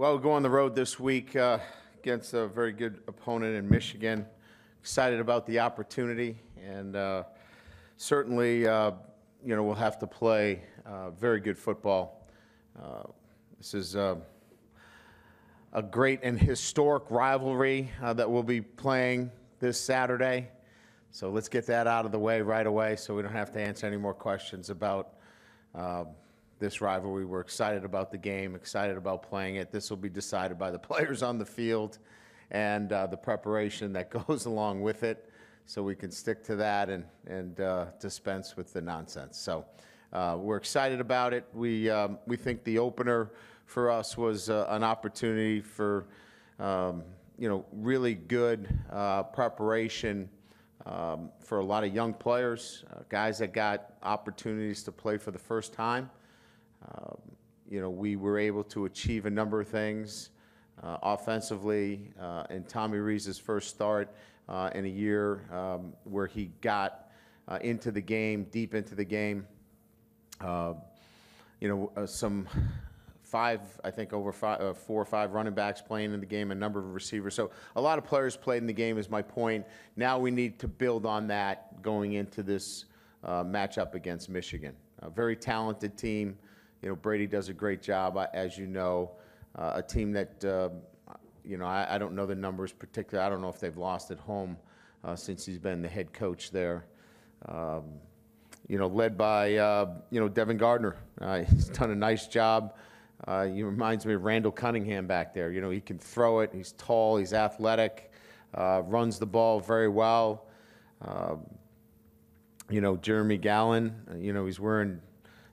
Well, we'll go on the road this week against a very good opponent in Michigan. Excited about the opportunity, and certainly, we'll have to play very good football. This is a great and historic rivalry that we'll be playing this Saturday. So let's get that out of the way right away so we don't have to answer any more questions about this rivalry. We're excited about the game, excited about playing it. This will be decided by the players on the field and the preparation that goes along with it, so we can stick to that and dispense with the nonsense. So we're excited about it. We think the opener for us was an opportunity for really good preparation for a lot of young players, guys that got opportunities to play for the first time. We were able to achieve a number of things offensively in Tommy Rees's first start in a year where he got into the game, deep into the game. Some over 4 or 5 running backs playing in the game, a number of receivers. So a lot of players played in the game is my point. Now we need to build on that going into this matchup against Michigan. A very talented team. Brady does a great job, as you know. A team that, I don't know the numbers particularly. I don't know if they've lost at home since he's been the head coach there. Led by, Devin Gardner. He's done a nice job. He reminds me of Randall Cunningham back there. He can throw it. He's tall. He's athletic. Runs the ball very well. Jeremy Gallen, he's wearing,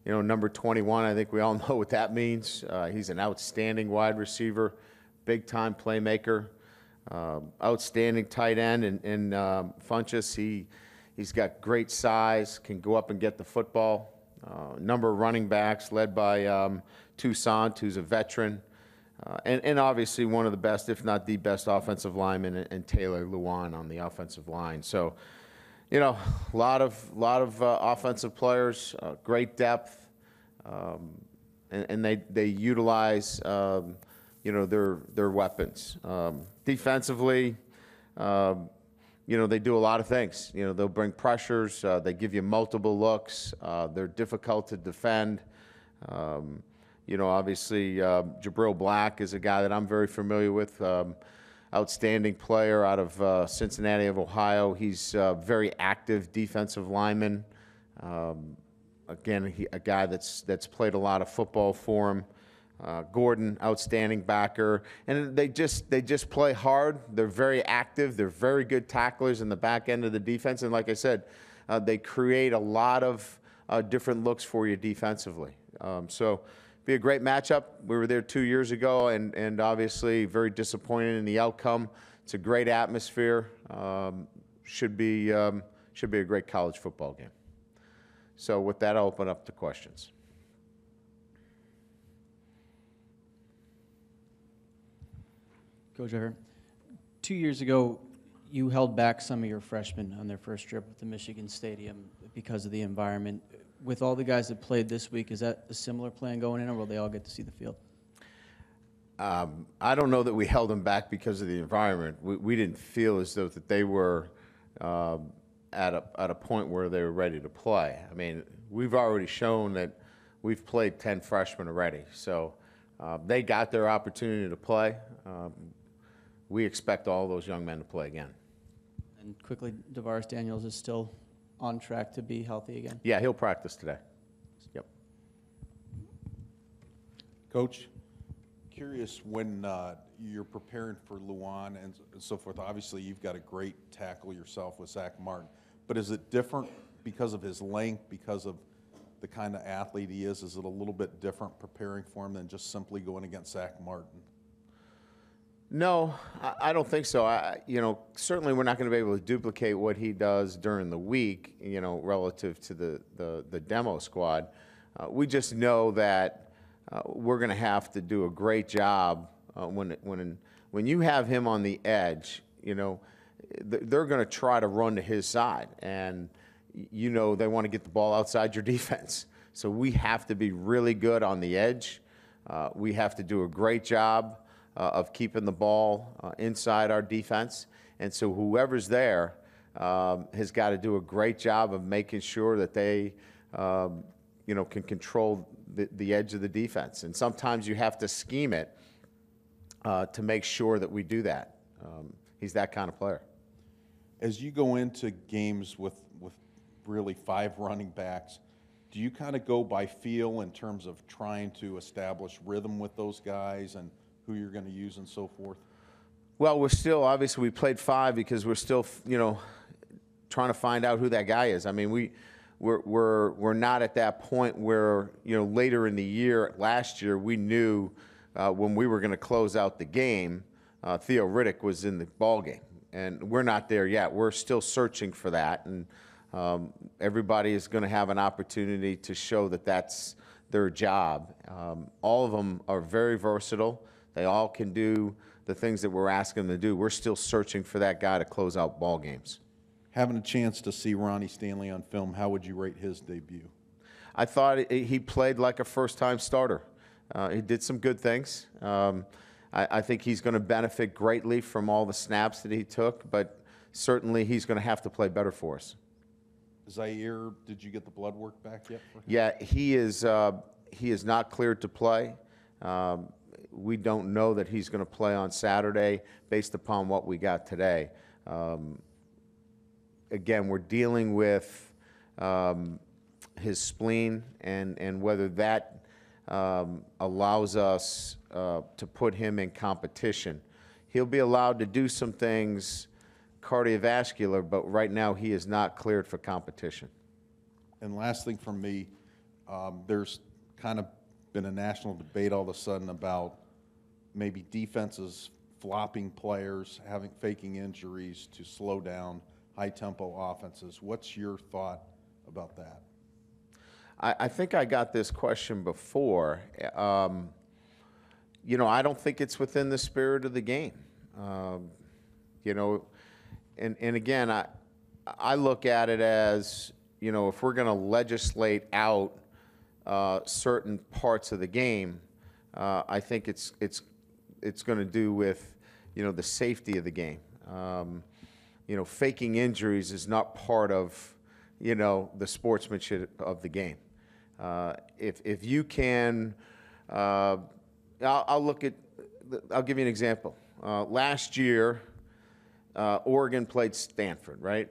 number 21. I think we all know what that means. He's an outstanding wide receiver, big-time playmaker, outstanding tight end. And Funchess, he's got great size, can go up and get the football. Number of running backs led by Toussaint, who's a veteran, and obviously one of the best, if not the best, offensive linemen, and Taylor Lewan on the offensive line. So, a lot of offensive players, great depth, and they utilize their weapons. Defensively, they do a lot of things. They'll bring pressures. They give you multiple looks. They're difficult to defend. Obviously, Jabril Black is a guy that I'm very familiar with. Outstanding player out of Cincinnati of Ohio. He's a very active defensive lineman. Again, a guy that's played a lot of football for him. Gordon, outstanding backer, and they just play hard. They're very active. They're very good tacklers in the back end of the defense, and like I said, they create a lot of different looks for you defensively. So, be a great matchup. We were there 2 years ago, and obviously very disappointed in the outcome. It's a great atmosphere. Should be a great college football game. So, with that, I'll open up to questions. Coach Ever, 2 years ago, you held back some of your freshmen on their first trip at the Michigan Stadium because of the environment. With all the guys that played this week, is that a similar plan going in, or will they all get to see the field? I don't know that we held them back because of the environment. We didn't feel as though that they were at a point where they were ready to play. I mean, we've already shown that we've played 10 freshmen already. So they got their opportunity to play. We expect all those young men to play again. And quickly, DeVaris Daniels is still on track to be healthy again? Yeah, he'll practice today. Yep. Coach, curious when you're preparing for Lewan and so forth. Obviously, you've got a great tackle yourself with Zach Martin, but is it different because of his length, because of the kind of athlete he is? Is it a little bit different preparing for him than just simply going against Zach Martin? No, I don't think so. Certainly we're not going to be able to duplicate what he does during the week, relative to the demo squad. We just know that we're going to have to do a great job when you have him on the edge. They're going to try to run to his side, and they want to get the ball outside your defense. So we have to be really good on the edge. We have to do a great job of keeping the ball inside our defense. And so whoever's there has got to do a great job of making sure that they, can control the edge of the defense. And sometimes you have to scheme it to make sure that we do that. He's that kind of player. As you go into games with really 5 running backs, do you kind of go by feel in terms of trying to establish rhythm with those guys and who you're going to use and so forth? Well, we're still, obviously, we played 5 because we're still, trying to find out who that guy is. I mean, we're not at that point where, later in the year, last year, we knew when we were going to close out the game, Theo Riddick was in the ball game. And we're not there yet. We're still searching for that. And everybody is going to have an opportunity to show that that's their job. All of them are very versatile. They all can do the things that we're asking them to do. We're still searching for that guy to close out ball games. Having a chance to see Ronnie Stanley on film, how would you rate his debut? I thought he played like a first-time starter. He did some good things. I think he's going to benefit greatly from all the snaps that he took, but certainly he's going to have to play better for us. Zaire, did you get the blood work back yet for him? Yeah, he is not cleared to play. We don't know that he's going to play on Saturday based upon what we got today. Again, we're dealing with his spleen and whether that allows us to put him in competition. He'll be allowed to do some things cardiovascular, but right now he is not cleared for competition. And last thing from me, there's kind of been a national debate all of a sudden about maybe defenses flopping players, faking injuries to slow down high-tempo offenses. What's your thought about that? I think I got this question before. I don't think it's within the spirit of the game. And again, I look at it as, if we're going to legislate out certain parts of the game, I think it's going to do with, the safety of the game. Faking injuries is not part of, the sportsmanship of the game. If you can, I'll give you an example. Last year, Oregon played Stanford, right?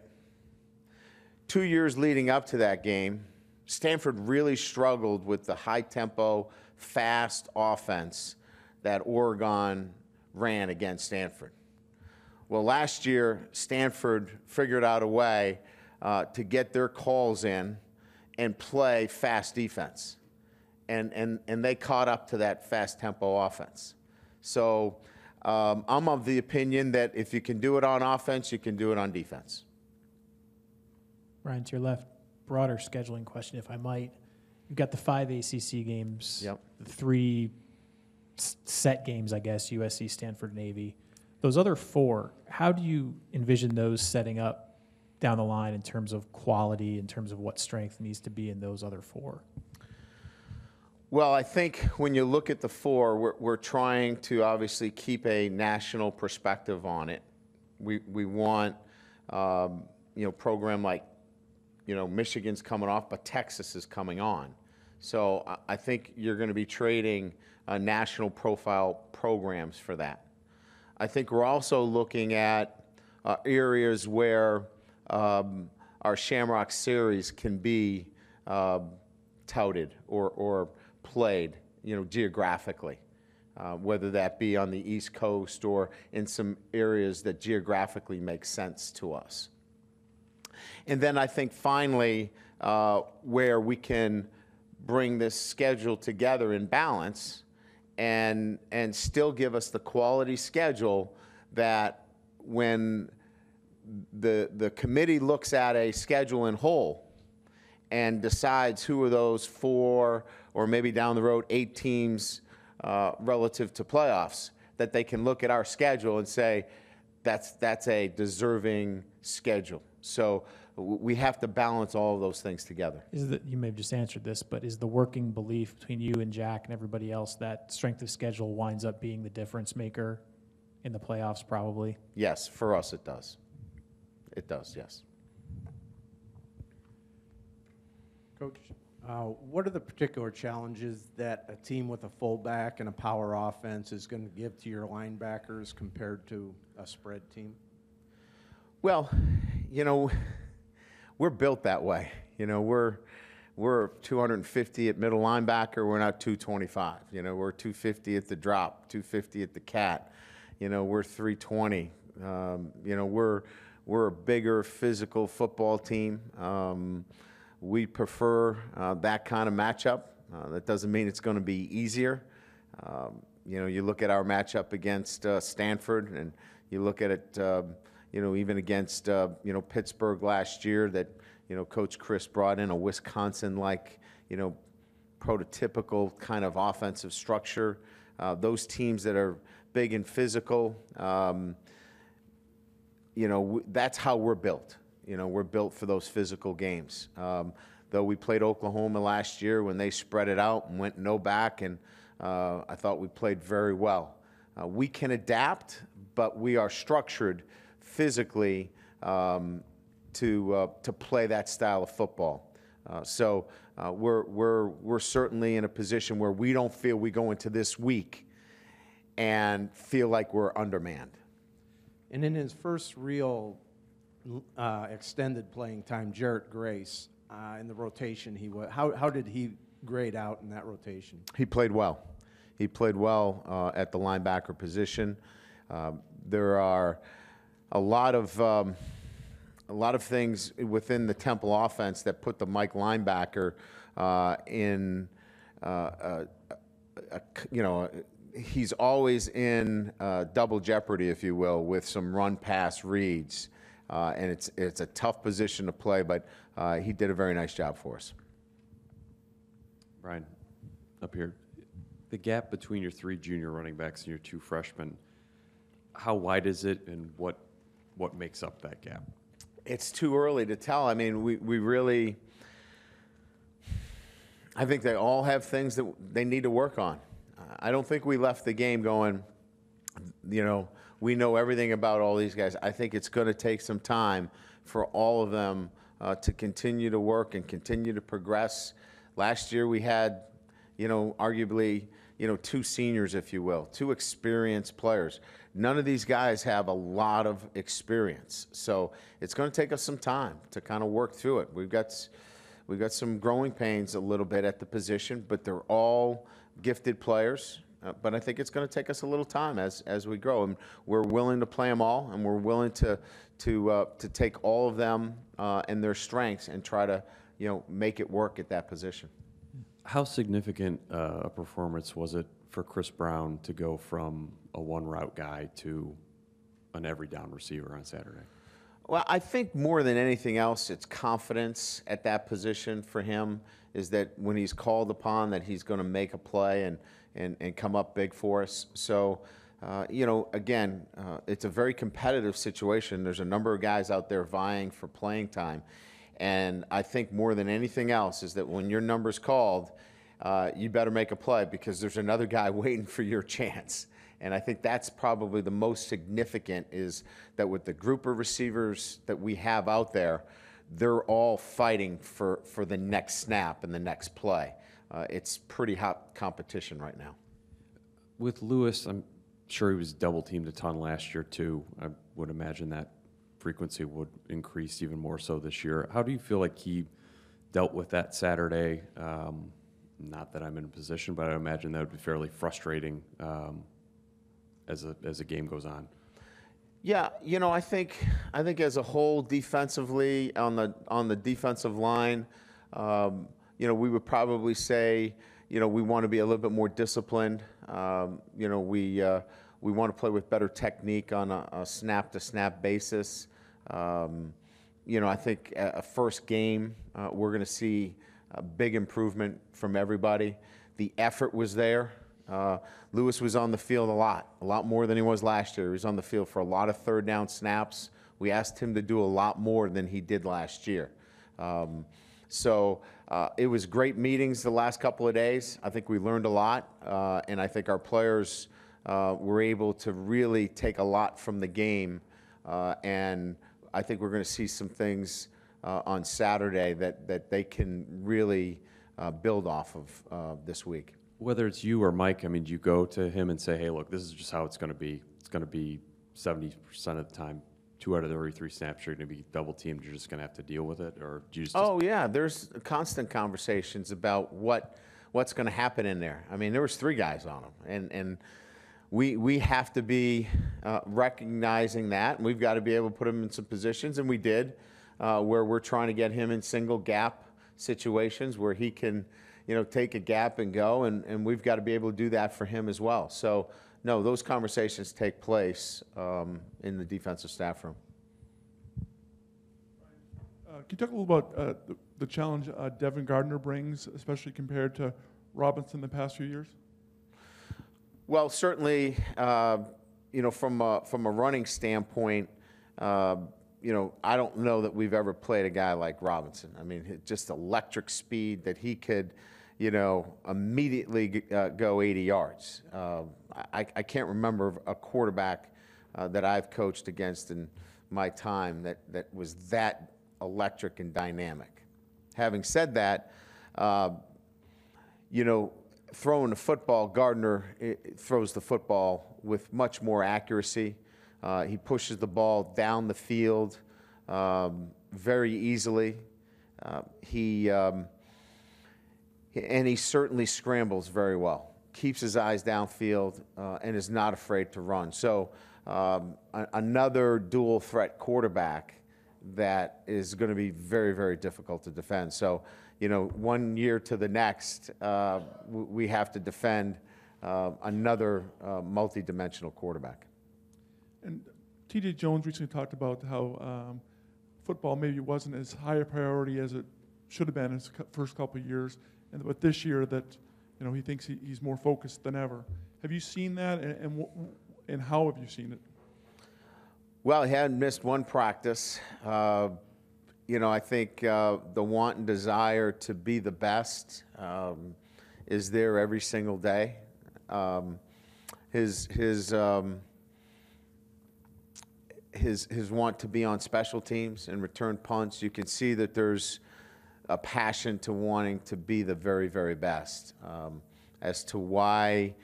2 years leading up to that game, Stanford really struggled with the high-tempo, fast offense that Oregon ran against Stanford. Well, last year, Stanford figured out a way to get their calls in and play fast defense. And they caught up to that fast tempo offense. So I'm of the opinion that if you can do it on offense, you can do it on defense. Ryan, to your left, broader scheduling question, if I might. You've got the 5 ACC games, Yep. the 3 set games, I guess, USC, Stanford, Navy. Those other 4, how do you envision those setting up down the line in terms of quality, in terms of what strength needs to be in those other 4? Well, I think when you look at the 4, we're trying to obviously keep a national perspective on it. We want, program like, Michigan's coming off, but Texas is coming on. So I think you're going to be trading national profile programs for that. I think we're also looking at areas where our Shamrock Series can be touted or played, geographically, whether that be on the East Coast or in some areas that geographically make sense to us. And then I think finally, where we can bring this schedule together in balance and still give us the quality schedule that when the committee looks at a schedule in whole and decides who are those 4 or maybe down the road 8 teams relative to playoffs, that they can look at our schedule and say, that's a deserving schedule. So we have to balance all of those things together. You may have just answered this, but is the working belief between you and Jack and everybody else that strength of schedule winds up being the difference maker in the playoffs probably? Yes, for us it does. It does, yes. Coach, what are the particular challenges that a team with a fullback and a power offense is going to give to your linebackers compared to a spread team? Well, you know, we're built that way. You know, we're 250 at middle linebacker. We're not 225. You know, we're 250 at the drop, 250 at the cat. You know, we're 320. You know, we're a bigger physical football team. We prefer that kind of matchup. That doesn't mean it's going to be easier. You know, you look at our matchup against Stanford, and you look at it, you know, even against, you know, Pittsburgh last year that, you know, Coach Chris brought in a Wisconsin-like, you know, prototypical kind of offensive structure. Those teams that are big and physical, you know, that's how we're built. You know, we're built for those physical games. Though we played Oklahoma last year when they spread it out and went no back, and I thought we played very well. We can adapt, but we are structured physically to play that style of football. So we're certainly in a position where we don't feel we go into this week and feel like we're undermanned. And in his first real extended playing time, Jarrett Grace, in the rotation, how did he grade out in that rotation? He played well. He played well at the linebacker position. There are a lot of things within the Temple offense that put the Mike linebacker in, you know, he's always in double jeopardy, if you will, with some run-pass reads. And it's a tough position to play, but he did a very nice job for us. Brian, up here. The gap between your 3 junior running backs and your 2 freshmen, how wide is it, and what makes up that gap? It's too early to tell. I mean, we really, I think they all have things that they need to work on. I don't think we left the game going, you know, we know everything about all these guys. I think it's going to take some time for all of them to continue to work and continue to progress. Last year we had, you know, arguably, you know, 2 seniors, if you will, 2 experienced players. None of these guys have a lot of experience. So it's going to take us some time to kind of work through it. We've got some growing pains a little bit at the position, but they're all gifted players. But I think it's going to take us a little time as we grow, and we're willing to play them all, and we're willing to take all of them and their strengths and try to, you know, make it work at that position. How significant a performance was it for Chris Brown to go from a one-route guy to an every-down receiver on Saturday? Well, I think more than anything else, it's confidence at that position for him, is that when he's called upon that he's going to make a play and come up big for us. So, you know, again, it's a very competitive situation. There's a number of guys out there vying for playing time. And I think more than anything else is that when your number's called, you better make a play because there's another guy waiting for your chance. And I think that's probably the most significant, is that with the group of receivers that we have out there, they're all fighting for the next snap and the next play. It's pretty hot competition right now. With Lewis, I'm sure he was double-teamed a ton last year too. I would imagine that frequency would increase even more so this year. How do you feel like he dealt with that Saturday? Not that I'm in a position, but I imagine that would be fairly frustrating as a game goes on. Yeah, you know, I think as a whole, defensively on the defensive line, you know, we would probably say, you know, we want to be a little bit more disciplined. You know, we want to play with better technique on a snap-to-snap basis. You know, I think a first game, we're going to see a big improvement from everybody. The effort was there. Lewis was on the field a lot more than he was last year. He was on the field for a lot of third down snaps. We asked him to do a lot more than he did last year. It was great meetings the last couple of days. I think we learned a lot, and I think our players were able to really take a lot from the game, and I think we're going to see some things on Saturday that they can really build off of this week. Whether it's you or Mike, I mean, do you go to him and say, hey, look, this is just how it's going to be. It's going to be 70% of the time, 2 out of every 3 snaps, you're going to be double teamed. You're just going to have to deal with it, or do you just? Oh yeah, there's constant conversations about what's going to happen in there. I mean, there was 3 guys on him, and we have to be recognizing that, and we've got to be able to put him in some positions, and we did, where we're trying to get him in single gap situations where he can, take a gap and go, and we've got to be able to do that for him as well. So, no, those conversations take place in the defensive staff room. Can you talk a little about the challenge Devin Gardner brings, especially compared to Robinson the past few years? Well, certainly, from a running standpoint, I don't know that we've ever played a guy like Robinson. I mean, just electric speed that he could, immediately go 80 yards. I can't remember a quarterback that I've coached against in my time that was that electric and dynamic. Having said that, throwing the football, Gardner throws the football with much more accuracy. He pushes the ball down the field very easily. And he certainly scrambles very well, keeps his eyes downfield, and is not afraid to run. So another dual threat quarterback that is going to be very, very difficult to defend. So, one year to the next, we have to defend another multi-dimensional quarterback. And T.J. Jones recently talked about how football maybe wasn't as high a priority as it should have been in his first couple of years, but this year that he thinks he's more focused than ever. Have you seen that, and how have you seen it? Well, he hadn't missed one practice. I think the want and desire to be the best is there every single day. His want to be on special teams and return punts, you can see that there's a passion to wanting to be the very, very best. As to why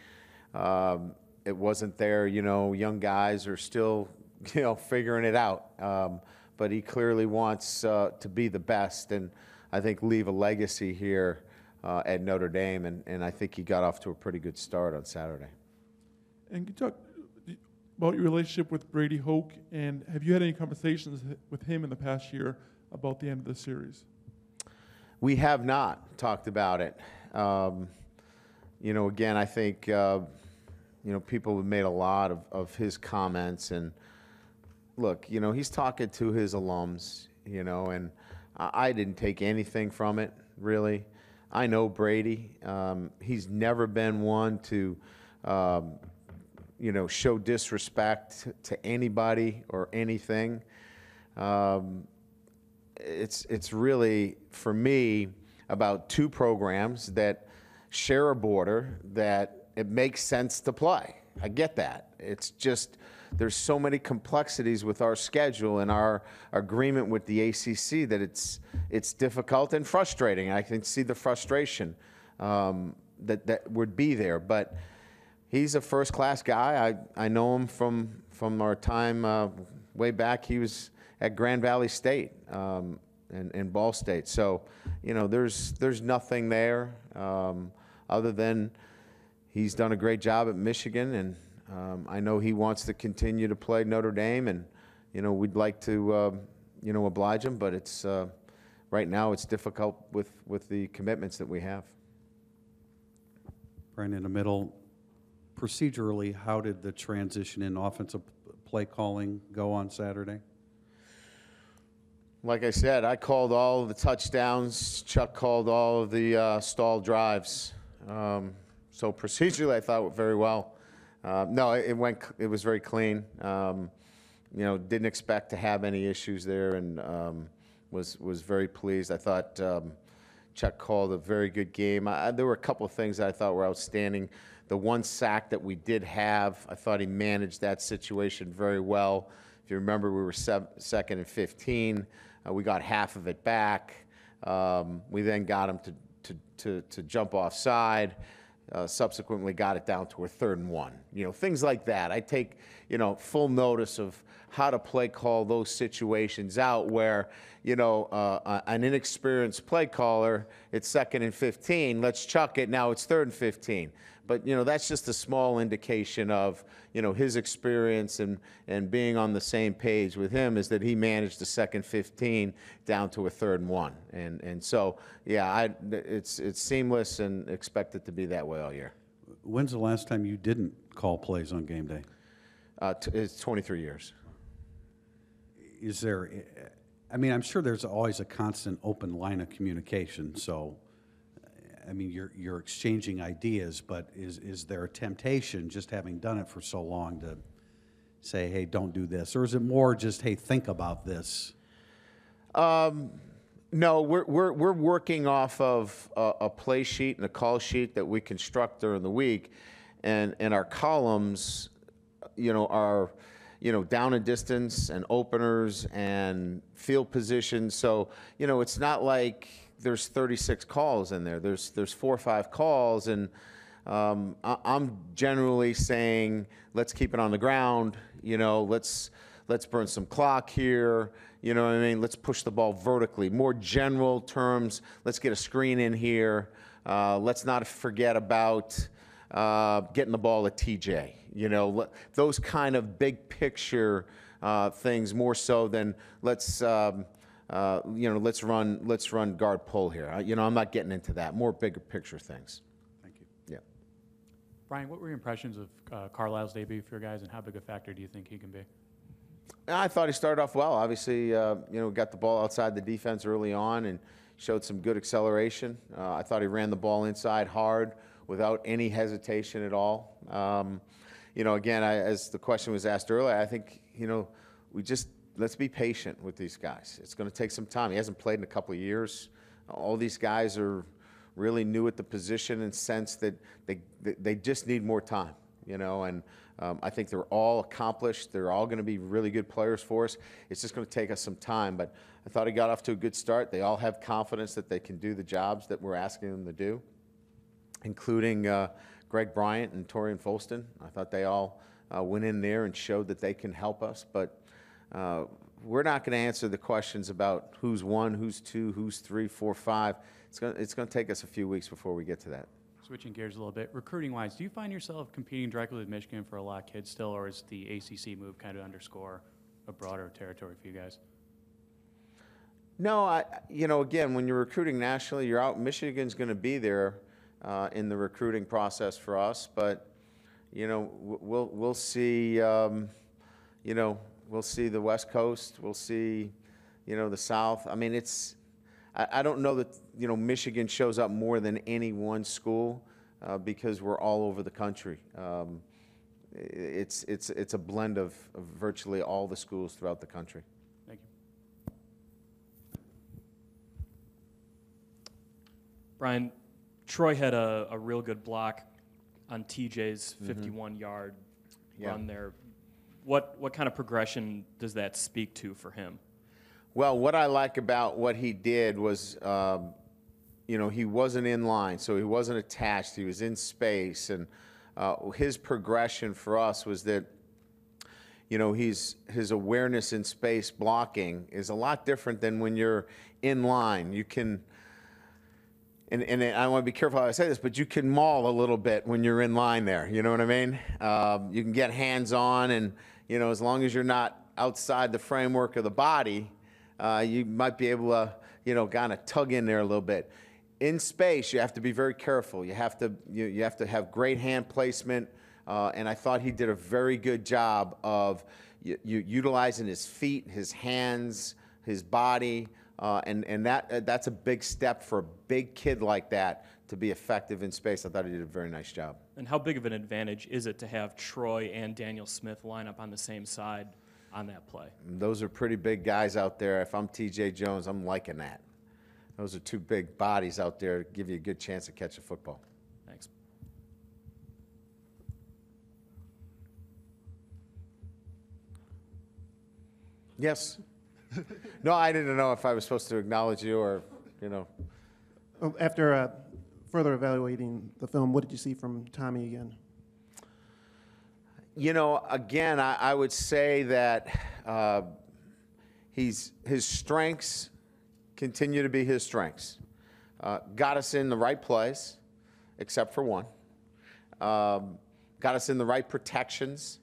it wasn't there, young guys are still, figuring it out. But he clearly wants to be the best and I think leave a legacy here at Notre Dame. And I think he got off to a pretty good start on Saturday. And can you talk about your relationship with Brady Hoke, and have you had any conversations with him in the past year about the end of the series? We have not talked about it. Again, I think, people have made a lot of his comments. And look, he's talking to his alums, and I didn't take anything from it, really. I know Brady. He's never been one to, show disrespect to anybody or anything. It's really, for me, about 2 programs that share a border that it makes sense to play. I get that. It's just there's so many complexities with our schedule and our agreement with the ACC that it's difficult and frustrating. I can see the frustration that would be there. But he's a first-class guy. I know him from our time way back. He was at Grand Valley State and Ball State. So, there's nothing there other than he's done a great job at Michigan, and I know he wants to continue to play Notre Dame, and we'd like to oblige him, but it's right now it's difficult with the commitments that we have. Brian, in the middle, procedurally, how did the transition in offensive play calling go on Saturday? Like I said, I called all of the touchdowns. Chuck called all of the stalled drives. So procedurally, I thought very well. No, it was very clean. you know, didn't expect to have any issues there, and was very pleased. I thought Chuck called a very good game. There were a couple of things that I thought were outstanding. The one sack that we did have, I thought he managed that situation very well. If you remember, we were second and 15. We got half of it back. We then got him to jump offside. Subsequently got it down to a 3rd and 1. You know, things like that. I take, you know, full notice of how to play call those situations out where, you know, an inexperienced play caller, it's 2nd and 15, let's chuck it, now it's 3rd and 15. But, you know, that's just a small indication of, you know, his experience and being on the same page with him, is that he managed the 2nd 15 down to a 3rd and 1. And so, yeah, it's seamless, and expect it to be that way all year. When's the last time you didn't call plays on game day? It's 23 years. Is there, I mean, I'm sure there's always a constant open line of communication, so, I mean, you're exchanging ideas, but is there a temptation, just having done it for so long, to say, hey, don't do this? Or is it more just, hey, think about this? No, we're working off of a play sheet and a call sheet that we construct during the week, and our columns, you know, are, you know, down and distance and openers and field positions. So, you know, it's not like there's 36 calls in there. There's 4 or 5 calls, and I'm generally saying, let's keep it on the ground. You know, let's burn some clock here. You know what I mean? Let's push the ball vertically. More general terms. Let's get a screen in here. Let's not forget about getting the ball at TJ. You know, those kind of big picture things, more so than let's you know, let's run guard pull here. You know, I'm not getting into that. More bigger picture things. Thank you. Yeah. Brian, what were your impressions of Carlisle's debut for your guys, and how big a factor do you think he can be? I thought he started off well. Obviously, you know, got the ball outside the defense early on and showed some good acceleration. I thought he ran the ball inside hard without any hesitation at all. You know, again, as the question was asked earlier, I think, you know, let's be patient with these guys. It's going to take some time. He hasn't played in a couple of years. All these guys are really new at the position, in the sense that they just need more time, you know, and I think they're all accomplished. They're all going to be really good players for us. It's just going to take us some time, but I thought he got off to a good start. They all have confidence that they can do the jobs that we're asking them to do, including Greg Bryant and Torian Folston. I thought they all went in there and showed that they can help us, but we're not going to answer the questions about who's 1, who's 2, who's 3, 4, 5. It's going to take us a few weeks before we get to that. Switching gears a little bit, recruiting-wise, do you find yourself competing directly with Michigan for a lot of kids still, or is the ACC move kind of underscore a broader territory for you guys? No, you know, again, when you're recruiting nationally, you're out. Michigan's going to be there in the recruiting process for us, but you know, we'll see. You know, we'll see the West Coast. We'll see, you know, the South. I mean, I don't know that, you know, Michigan shows up more than any one school because we're all over the country. It's a blend of virtually all the schools throughout the country. Thank you. Brian, Troy had a real good block on TJ's 51-yard run there. What kind of progression does that speak to for him? Well, what I like about what he did was, you know, he wasn't in line, so he wasn't attached. He was in space, and his progression for us was that, you know, his awareness in space blocking is a lot different than when you're in line. You can, and I want to be careful how I say this, but you can maul a little bit when you're in line there. You know what I mean? You can get hands-on, and, you know, as long as you're not outside the framework of the body, you might be able to, you know, kind of tug in there a little bit. In space, you have to be very careful. You have to have great hand placement, and I thought he did a very good job of utilizing his feet, his hands, his body, and that's a big step for a big kid like that to be effective in space. I thought he did a very nice job. And how big of an advantage is it to have Troy and Daniel Smith line up on the same side on that play. Those are pretty big guys out there. If I'm TJ Jones, I'm liking that. Those are two big bodies out there to give you a good chance to catch a football. Thanks. Yes. No, I didn't know if I was supposed to acknowledge you or, you know. After further evaluating the film, what did you see from Tommy again? You know, again, I would say that his strengths continue to be his strengths. Got us in the right place, except for one. Got us in the right protections.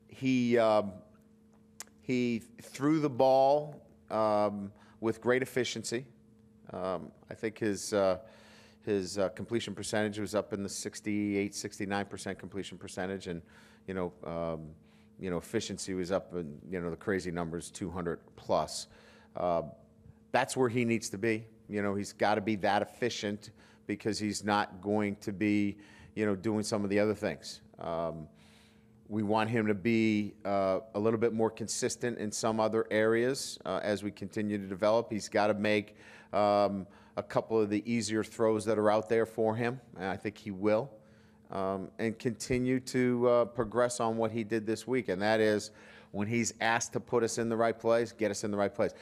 He threw the ball with great efficiency. I think his completion percentage was up in the 68, 69% completion percentage, and efficiency was up in the crazy numbers, 200 plus. That's where he needs to be. He's got to be that efficient because he's not going to be doing some of the other things. We want him to be a little bit more consistent in some other areas as we continue to develop. He's got to make a couple of the easier throws that are out there for him, and I think he will, and continue to progress on what he did this week, and that is when he's asked to put us in the right place, get us in the right place.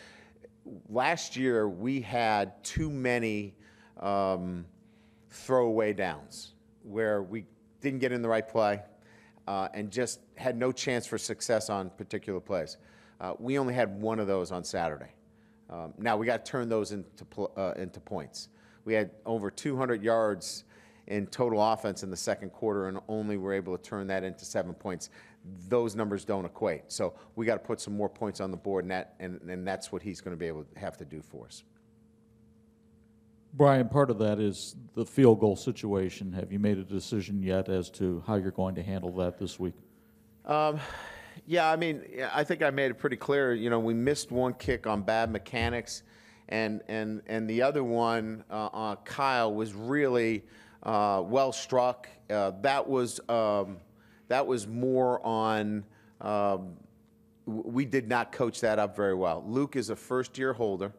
Last year, we had too many throwaway downs where we didn't get in the right play and just had no chance for success on particular plays. We only had one of those on Saturday. Now, we got to turn those into points. We had over 200 yards in total offense in the second quarter and only were able to turn that into 7 points. Those numbers don't equate. So we got to put some more points on the board, and that's what he's going to be able to have to do for us. Brian, part of that is the field goal situation. Have you made a decision yet as to how you're going to handle that this week? Yeah, I think I made it pretty clear. We missed one kick on bad mechanics, and the other one on Kyle was really well struck. That was more on. We did not coach that up very well. Luke is a first-year holder,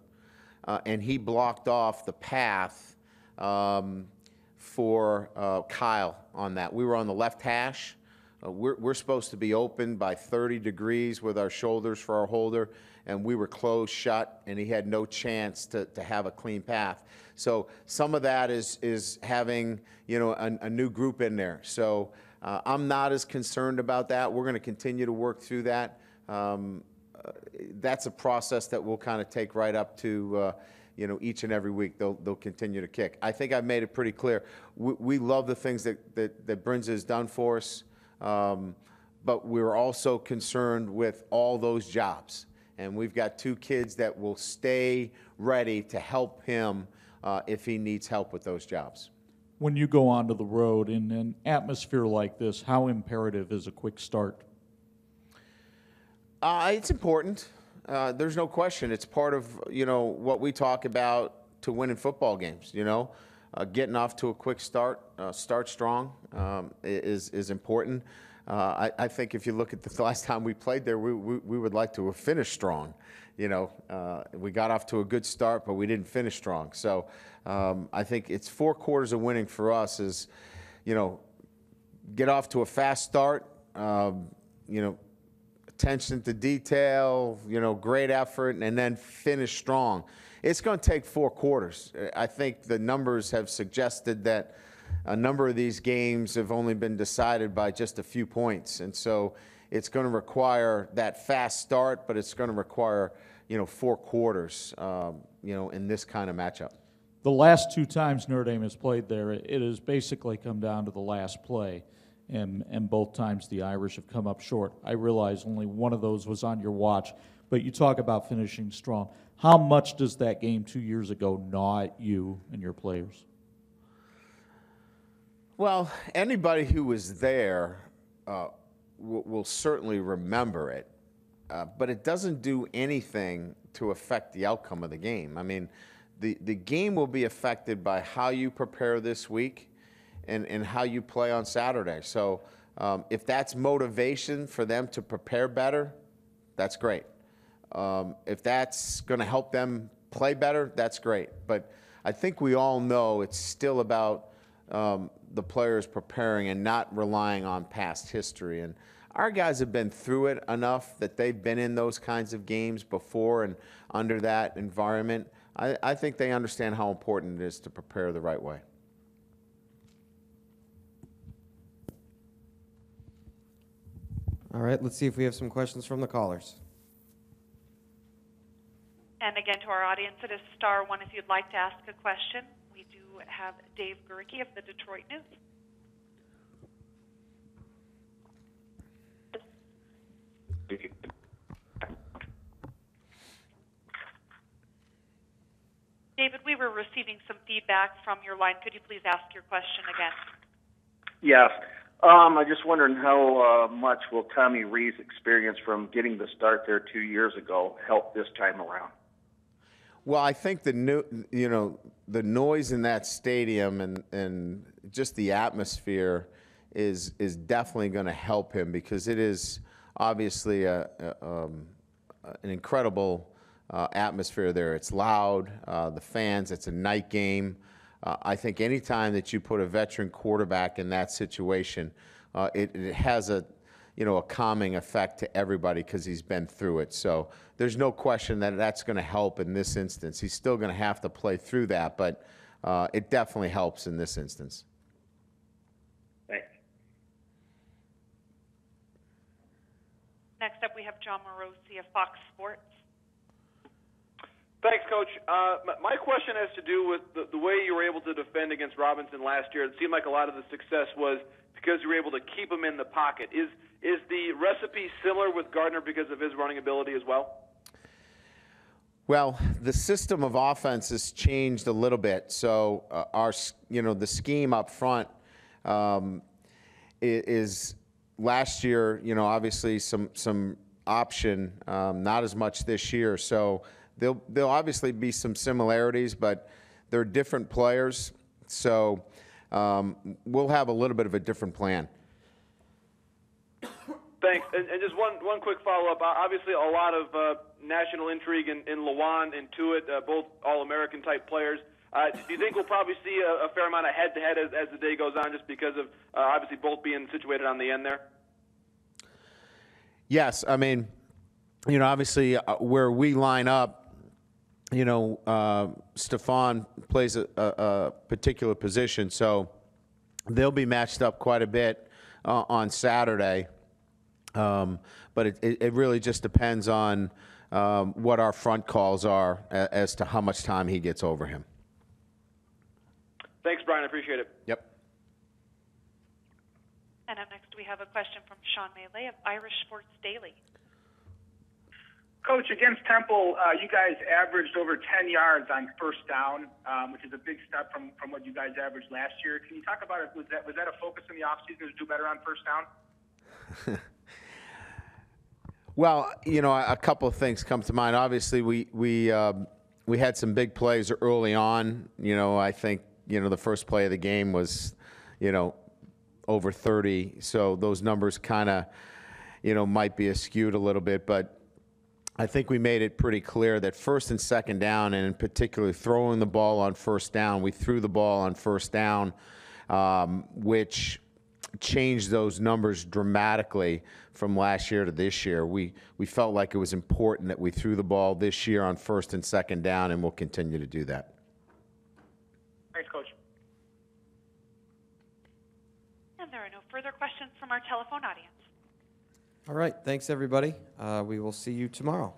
and he blocked off the path for Kyle on that. We were on the left hash. We're supposed to be open by 30 degrees with our shoulders for our holder, and we were closed shut, and he had no chance to have a clean path. So some of that is having a new group in there. So I'm not as concerned about that. We're going to continue to work through that. That's a process that we'll kind of take right up to each and every week. They'll continue to kick. I think I've made it pretty clear. We love the things that Brinza has done for us. But we're also concerned with all those jobs. And we've got two kids that will stay ready to help him if he needs help with those jobs. When you go onto the road in an atmosphere like this, how imperative is a quick start? It's important. There's no question. It's part of, what we talk about to winning football games, Getting off to a quick start, start strong is important. I think if you look at the last time we played there, we would like to have finished strong. We got off to a good start, but we didn't finish strong. So I think it's 4 quarters of winning for us is, get off to a fast start, attention to detail, great effort, and then finish strong. It's going to take 4 quarters. I think the numbers have suggested that a number of these games have only been decided by just a few points. And so it's going to require that fast start, but it's going to require, 4 quarters, in this kind of matchup. The last 2 times Notre Dame has played there, it has basically come down to the last play. And both times the Irish have come up short. I realize only one of those was on your watch, but you talk about finishing strong. How much does that game 2 years ago gnaw at you and your players? Well, anybody who was there will certainly remember it, but it doesn't do anything to affect the outcome of the game. I mean, the game will be affected by how you prepare this week and how you play on Saturday. So if that's motivation for them to prepare better, that's great. If that's going to help them play better, that's great. But I think we all know it's still about the players preparing and not relying on past history. And our guys have been through it enough that they've been in those kinds of games before and under that environment. I think they understand how important it is to prepare the right way. All right, let's see if we have some questions from the callers. And again, to our audience, it is star one if you'd like to ask a question. We do have Dave Guricki of the Detroit News. David, we were receiving some feedback from your line. Could you please ask your question again? Yes. I'm just wondering how much will Tommy Rees' experience from getting the start there 2 years ago help this time around? Well, I think the noise in that stadium and just the atmosphere is definitely going to help him, because it is obviously an incredible atmosphere there. It's loud, the fans. It's a night game. I think any time that you put a veteran quarterback in that situation, it has a calming effect to everybody because he's been through it. So there's no question that that's going to help in this instance. He's still going to have to play through that, but it definitely helps in this instance. Thanks. Next up, we have John Morosi of Fox Sports. Thanks, Coach. My question has to do with the way you were able to defend against Robinson last year. It seemed like a lot of the success was because you were able to keep him in the pocket. Is the recipe similar with Gardner because of his running ability as well? Well, the system of offense has changed a little bit. So the scheme up front is last year. Obviously some option, not as much this year. So there'll obviously be some similarities, but they're different players. So we'll have a little bit of a different plan. Thanks. And just one quick follow-up. Obviously, a lot of national intrigue in Lewan and Tuitt, both All-American type players. Do you think we'll probably see a fair amount of head-to-head as the day goes on, just because of obviously both being situated on the end there? Yes. I mean, obviously where we line up, Stephon plays a particular position, so they'll be matched up quite a bit on Saturday. But it really just depends on what our front calls are as to how much time he gets over him. Thanks, Brian. I appreciate it. Yep. And up next, we have a question from Sean Mealy of Irish Sports Daily. Coach, against Temple, you guys averaged over 10 yards on first down, which is a big step from what you guys averaged last year. Can you talk about it? Was that a focus in the offseason to do better on first down? Well, a couple of things come to mind. Obviously, we had some big plays early on. I think the first play of the game was over 30. So those numbers kind of might be skewed a little bit, but I think we made it pretty clear that first and second down, and in particular throwing the ball on first down, we threw the ball on first down, which changed those numbers dramatically from last year to this year. We felt like it was important that we threw the ball this year on first and second down, and we'll continue to do that. Thanks, Coach. And there are no further questions from our telephone audience. All right, thanks everybody. We will see you tomorrow.